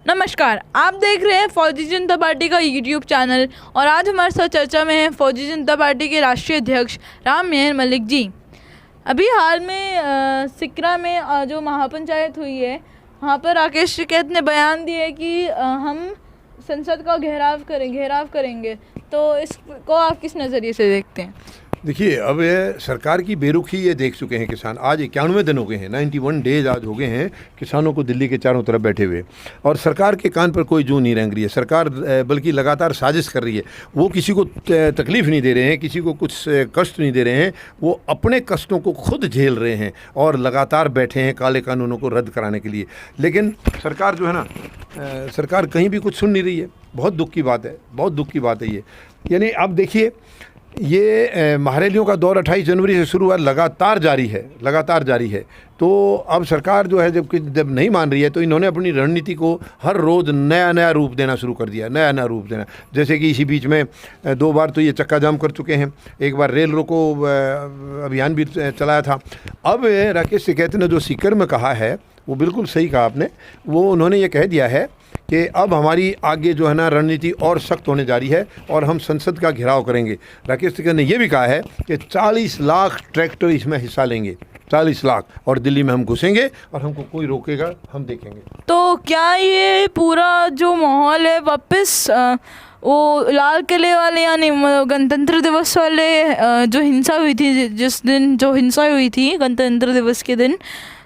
नमस्कार, आप देख रहे हैं फौजी जनता पार्टी का यूट्यूब चैनल और आज हमारे साथ चर्चा में हैं फौजी जनता पार्टी के राष्ट्रीय अध्यक्ष राम मेहर मलिक जी। अभी हाल में सिकरा में जो महापंचायत हुई है वहाँ पर राकेश टिकैत ने बयान दिए कि हम संसद का घेराव करेंगे, तो इसको आप किस नज़रिए से देखते हैं? देखिए, अब ये सरकार की बेरुखी ये देख चुके हैं किसान। आज 91 दिन हो गए हैं, 91 डेज आज हो गए हैं किसानों को दिल्ली के चारों तरफ बैठे हुए, और सरकार के कान पर कोई जूं नहीं रेंग रही है। सरकार बल्कि लगातार साजिश कर रही है। वो किसी को तकलीफ़ नहीं दे रहे हैं, किसी को कुछ कष्ट नहीं दे रहे हैं, वो अपने कष्टों को खुद झेल रहे हैं और लगातार बैठे हैं काले कानूनों को रद्द कराने के लिए। लेकिन सरकार जो है ना, सरकार कहीं भी कुछ सुन नहीं रही है। बहुत दुख की बात है, बहुत दुख की बात है ये। यानी अब देखिए, ये महारैलियों का दौर 28 जनवरी से शुरू हुआ, लगातार जारी है। तो अब सरकार जो है जब नहीं मान रही है, तो इन्होंने अपनी रणनीति को हर रोज़ नया रूप देना शुरू कर दिया, नया रूप देना। जैसे कि इसी बीच में 2 बार तो ये चक्का जाम कर चुके हैं, एक बार रेल रोको अभियान भी चलाया था। अब राकेश टिकैत ने जो सीकर में कहा है वो बिल्कुल सही कहा आपने। वो उन्होंने ये कह दिया है कि अब हमारी आगे जो है ना रणनीति और सख्त होने जा रही है और हम संसद का घेराव करेंगे। राकेश टिकैत ने यह भी कहा है कि 40 लाख ट्रैक्टर इसमें हिस्सा लेंगे, 40 लाख, और दिल्ली में हम घुसेंगे और हमको कोई रोकेगा, हम देखेंगे। तो क्या ये पूरा जो माहौल है वापस वो लाल किले वाले यानी गणतंत्र दिवस वाले जो हिंसा हुई थी, जिस दिन जो हिंसा हुई थी गणतंत्र दिवस के दिन,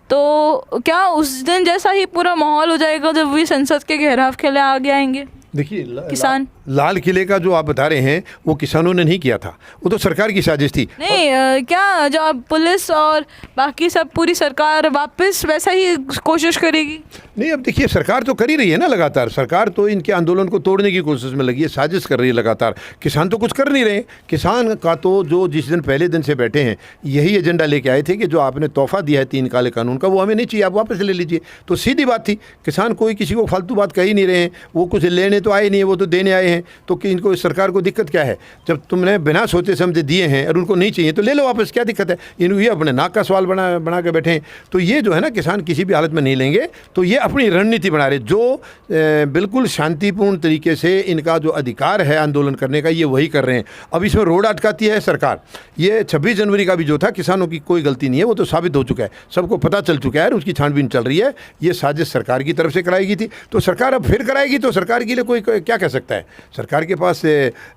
तो क्या उस दिन जैसा ही पूरा माहौल हो जाएगा जब भी संसद के घेराव के लिए आगे आएंगे? देखिए, किसान लाल किले का जो आप बता रहे हैं वो किसानों ने नहीं किया था, वो तो सरकार की साजिश थी। नहीं, क्या जो अब पुलिस और बाकी सब पूरी सरकार वापस वैसा ही कोशिश करेगी? नहीं, अब देखिए, सरकार तो कर ही रही है ना लगातार। सरकार तो इनके आंदोलन को तोड़ने की कोशिश में लगी है, साजिश कर रही है लगातार। किसान तो कुछ कर नहीं रहे। किसान का तो जो जिस दिन पहले दिन से बैठे हैं यही एजेंडा लेके आए थे कि जो आपने तोहफा दिया है 3 काले कानून का, वो हमें नहीं चाहिए, आप वापस ले लीजिए। तो सीधी बात थी। किसान कोई किसी को फालतू बात कह ही नहीं रहे हैं, वो कुछ लेने तो आए नहीं है, वो तो देने आए हैं। तो कि इनको, सरकार को दिक्कत क्या है? जब तुमने बिना सोचे समझे दिए हैं और उनको नहीं चाहिए तो ले लो वापस, क्या दिक्कत है? ये अपने नाक का सवाल बना के बैठे हैं। तो ये जो है ना, किसान किसी भी हालत में नहीं लेंगे। तो ये अपनी रणनीति बना रहे, जो बिल्कुल शांतिपूर्ण तरीके से इनका जो अधिकार है आंदोलन करने का, ये वही कर रहे हैं। अब इसमें रोड अटकाती है सरकार। ये 26 जनवरी का भी जो था, किसानों की कोई गलती नहीं है, वो तो साबित हो चुका है, सबको पता चल चुका है, उसकी छानबीन चल रही है। ये साजिश सरकार की तरफ से कराई गई थी, तो सरकार अब फिर कराएगी। तो सरकार के लिए कोई क्या कह सकता है? सरकार के पास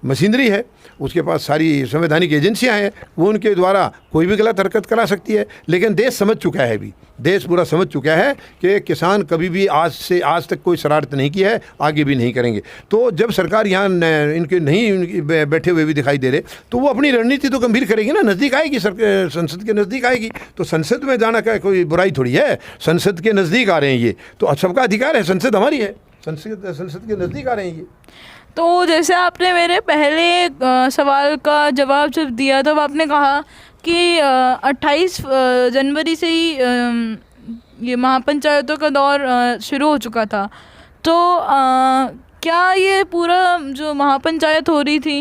मशीनरी है, उसके पास सारी संवैधानिक एजेंसियां हैं, वो उनके द्वारा कोई भी गलत हरकत करा सकती है। लेकिन देश समझ चुका है, अभी देश पूरा समझ चुका है कि किसान कभी भी आज तक कोई शरारत नहीं की है, आगे भी नहीं करेंगे। तो जब सरकार यहाँ इनके नहीं बैठे हुए भी दिखाई दे रहे, तो वो अपनी रणनीति तो गंभीर करेगी ना, नज़दीक आएगी, संसद के नज़दीक आएगी। तो संसद में जाना का कोई बुराई थोड़ी है, संसद के नज़दीक आ रहे हैं ये, तो सबका अधिकार है, संसद हमारी है, संसद के नज़दीक आ रहे हैं ये। तो जैसे आपने मेरे पहले सवाल का जवाब जब दिया तब आपने कहा कि 28 जनवरी से ही ये महापंचायतों का दौर शुरू हो चुका था। तो क्या ये पूरा जो महापंचायत हो रही थी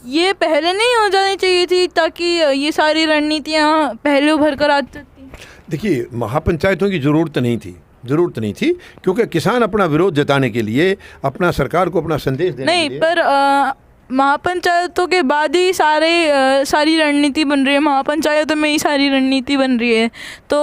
ये पहले नहीं हो जानी चाहिए थी, ताकि ये सारी रणनीतियाँ पहले उभर कर आ सकती? देखिए, महापंचायतों की ज़रूरत नहीं थी, क्योंकि किसान अपना विरोध जताने के लिए, अपना सरकार को अपना संदेश देने नहीं, के लिए, पर महापंचायतों के बाद ही सारी रणनीति बन रही है, महापंचायतों में ही सारी रणनीति बन रही है। तो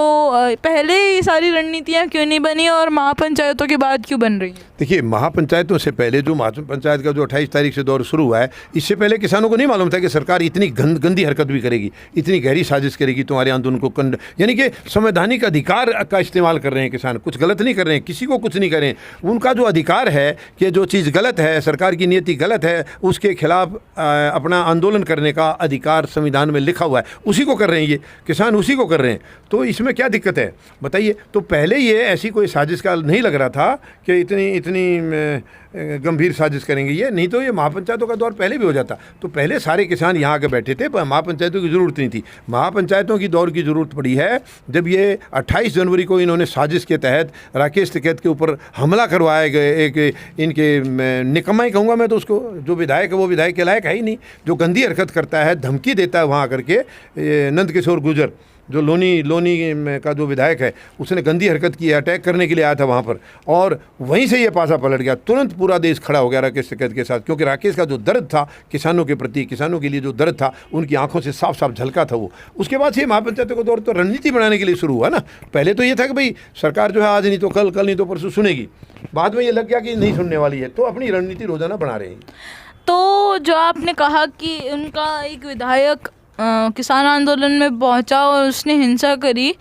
पहले ही सारी रणनीतियाँ क्यों नहीं बनी और महापंचायतों के बाद क्यों बन रही है? देखिए, महापंचायतों से पहले जो महापंचायत का जो 28 तारीख से दौर शुरू हुआ है, इससे पहले किसानों को नहीं मालूम था कि सरकार इतनी गंदी हरकत भी करेगी, इतनी गहरी साजिश करेगी तुम्हारे आंदोलन को यानी कि संवैधानिक अधिकार का इस्तेमाल कर रहे हैं किसान, कुछ गलत नहीं कर रहे हैं, किसी को कुछ नहीं कर रहे हैं। उनका जो अधिकार है कि जो चीज़ गलत है, सरकार की नीति गलत है, उसके खिलाफ अपना आंदोलन करने का अधिकार संविधान में लिखा हुआ है, उसी को कर रहे हैं ये किसान, उसी को कर रहे हैं। तो इसमें क्या दिक्कत है बताइए? तो पहले ये ऐसी कोई साजिश का नहीं लग रहा था कि इतनी गंभीर साजिश करेंगे ये, नहीं तो ये महापंचायतों का दौर पहले भी हो जाता। तो पहले सारे किसान यहाँ आके बैठे थे, पर महापंचायतों की ज़रूरत नहीं थी। महापंचायतों की दौर की ज़रूरत पड़ी है जब ये 28 जनवरी को इन्होंने साजिश के तहत राकेश टिकैत के ऊपर हमला करवाए गए। एक इनके निकम्मा ही कहूँगा मैं तो उसको, जो विधायक है वो विधायक के लायक है ही नहीं, जो गंदी हरकत करता है, धमकी देता है वहाँ आकर के, नंद किशोर गुर्जर जो लोनी में का जो विधायक है, उसने गंदी हरकत की, अटैक करने के लिए आया था वहाँ पर, और वहीं से ये पासा पलट गया। तुरंत पूरा देश खड़ा हो गया राकेश टिकैत के साथ, क्योंकि राकेश का जो दर्द था किसानों के प्रति, किसानों के लिए जो दर्द था, उनकी आंखों से साफ साफ झलका था वो। उसके बाद से महापंचायतों का दौर तो रणनीति बनाने के लिए शुरू हुआ ना। पहले तो ये था कि भाई सरकार जो है आज नहीं तो कल, कल नहीं तो परसों सुनेगी, बाद में ये लग गया कि नहीं सुनने वाली है, तो अपनी रणनीति रोजाना बना रहे हैं। तो जो आपने कहा कि उनका एक विधायक किसान आंदोलन में पहुंचा और उसने हिंसा करी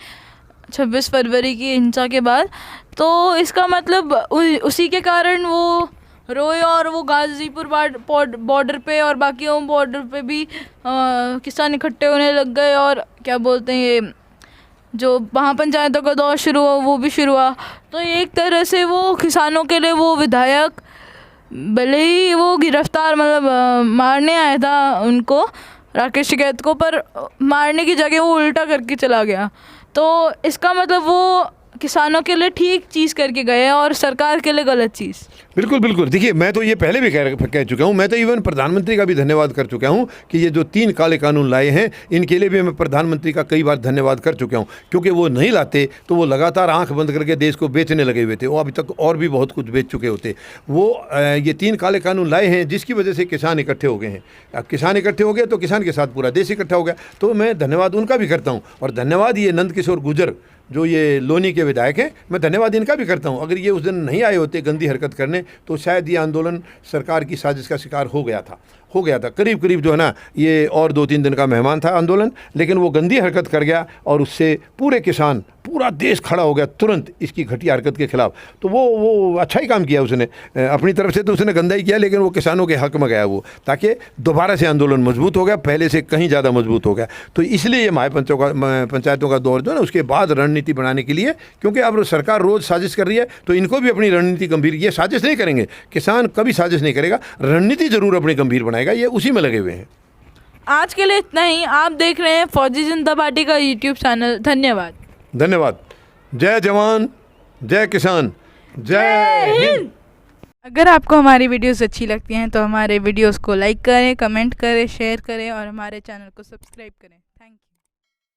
26 फरवरी की हिंसा के बाद, तो इसका मतलब उसी के कारण वो रोए और वो गाजीपुर बॉर्डर पे और बाकी बॉर्डर पे भी किसान इकट्ठे होने लग गए, और क्या बोलते हैं ये जो महापंचायतों का दौर शुरू हुआ वो भी शुरू हुआ। तो एक तरह से वो किसानों के लिए वो विधायक भले ही वो गिरफ्तार मतलब मारने आया था उनको, राकेश टिकैत को, पर मारने की जगह वो उल्टा करके चला गया। तो इसका मतलब वो किसानों के लिए ठीक चीज़ करके गए और सरकार के लिए गलत चीज़। बिल्कुल बिल्कुल। देखिए, मैं तो ये पहले भी कह चुका हूँ, मैं तो इवन प्रधानमंत्री का भी धन्यवाद कर चुका हूँ कि ये जो 3 काले कानून लाए हैं, इनके लिए भी मैं प्रधानमंत्री का कई बार धन्यवाद कर चुका हूँ, क्योंकि वो नहीं लाते तो वो लगातार आंख बंद करके देश को बेचने लगे हुए थे। वो अभी तक और भी बहुत कुछ बेच चुके होते। वो ये 3 काले कानून लाए हैं जिसकी वजह से किसान इकट्ठे हो गए हैं। अब किसान इकट्ठे हो गए तो किसान के साथ पूरा देश इकट्ठा हो गया। तो मैं धन्यवाद उनका भी करता हूँ, और धन्यवाद ये नंद किशोर गुर्जर जो ये लोनी के विधायक हैं, मैं धन्यवाद इनका भी करता हूँ। अगर ये उस दिन नहीं आए होते गंदी हरकत करने, तो शायद ये आंदोलन सरकार की साजिश का शिकार हो गया था। करीब करीब जो है ना, ये और 2-3 दिन का मेहमान था आंदोलन, लेकिन वो गंदी हरकत कर गया और उससे पूरे किसान, पूरा देश खड़ा हो गया तुरंत इसकी घटिया हरकत के खिलाफ। तो वो अच्छा ही काम किया उसने। अपनी तरफ से तो उसने गंदा ही किया, लेकिन वो किसानों के हक में गया वो, ताकि दोबारा से आंदोलन मजबूत हो गया, पहले से कहीं ज़्यादा मजबूत हो गया। तो इसलिए ये महापंचायतों का दौर जो है ना, उसके बाद रणनीति बनाने के लिए, क्योंकि अब सरकार रोज़ साजिश कर रही है, तो इनको भी अपनी रणनीति गंभीर, ये साजिश नहीं करेंगे, किसान कभी साजिश नहीं करेगा, रणनीति जरूर अपनी गंभीर बनाएगा, ये उसी में लगे हुए हैं। आज के लिए इतना ही। आप देख रहे हैं फौजी जनता पार्टी का यूट्यूब चैनल। धन्यवाद। धन्यवाद। जय जवान, जय किसान, जय हिंद। अगर आपको हमारी वीडियोस अच्छी लगती हैं तो हमारे वीडियोस को लाइक करें, कमेंट करें, शेयर करें और हमारे चैनल को सब्सक्राइब करें।